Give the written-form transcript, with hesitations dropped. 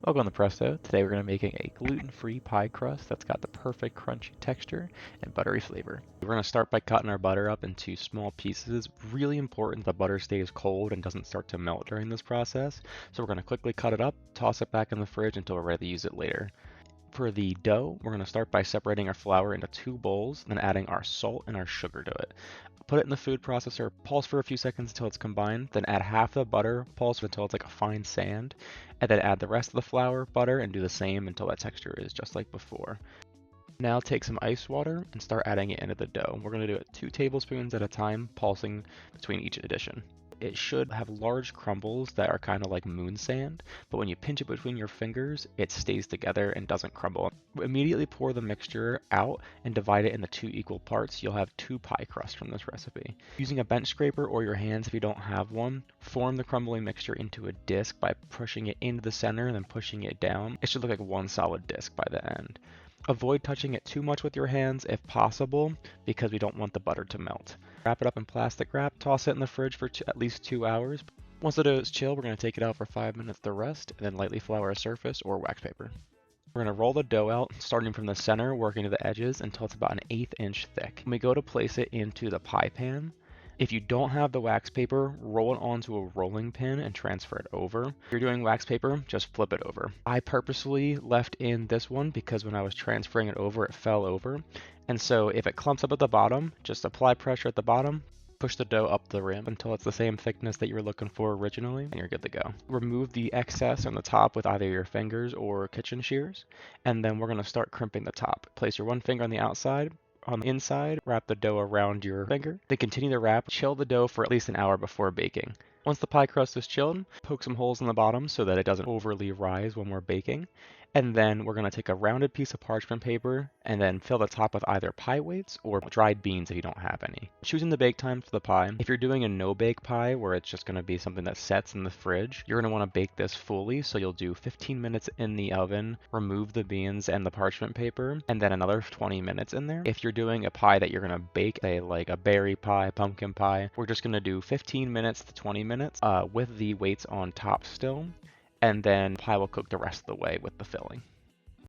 Welcome to Presto. Today we're going to be making a gluten-free pie crust that's got the perfect crunchy texture and buttery flavor. We're going to start by cutting our butter up into small pieces. Really important the butter stays cold and doesn't start to melt during this process. So we're going to quickly cut it up, toss it back in the fridge until we're ready to use it later. For the dough, we're going to start by separating our flour into two bowls, then adding our salt and our sugar to it. Put it in the food processor, pulse for a few seconds until it's combined, then add half the butter, pulse until it's like a fine sand, and then add the rest of the flour, butter, and do the same until that texture is just like before. Now take some ice water and start adding it into the dough. We're going to do it 2 tablespoons at a time, pulsing between each addition. It should have large crumbles that are kind of like moon sand, but when you pinch it between your fingers, it stays together and doesn't crumble. Immediately pour the mixture out and divide it into 2 equal parts. You'll have 2 pie crusts from this recipe. Using a bench scraper or your hands if you don't have one, form the crumbling mixture into a disc by pushing it into the center and then pushing it down. It should look like one solid disc by the end. Avoid touching it too much with your hands if possible because we don't want the butter to melt. Wrap it up in plastic wrap, toss it in the fridge for at least 2 hours. Once the dough is chill, we're going to take it out for 5 minutes to rest and then lightly flour a surface or wax paper. We're going to roll the dough out, starting from the center, working to the edges until it's about an 1/8 inch thick. When we go to place it into the pie pan, if you don't have the wax paper, roll it onto a rolling pin and transfer it over. If you're doing wax paper, just flip it over. I purposely left in this one because when I was transferring it over, it fell over. And so if it clumps up at the bottom, just apply pressure at the bottom, push the dough up the rim until it's the same thickness that you were looking for originally, and you're good to go. Remove the excess on the top with either your fingers or kitchen shears, and then we're going to start crimping the top. Place your one finger on the outside. On the inside, wrap the dough around your finger. Then continue to wrap. Chill the dough for at least an hour before baking. Once the pie crust is chilled, poke some holes in the bottom so that it doesn't overly rise when we're baking. And then we're going to take a rounded piece of parchment paper and then fill the top with either pie weights or dried beans if you don't have any. Choosing the bake time for the pie. If you're doing a no-bake pie where it's just going to be something that sets in the fridge, you're going to want to bake this fully. So you'll do 15 minutes in the oven, remove the beans and the parchment paper, and then another 20 minutes in there. If you're doing a pie that you're going to bake, say like a berry pie, pumpkin pie, we're just going to do 15 minutes to 20 minutes with the weights on top still. And then pie will cook the rest of the way with the filling.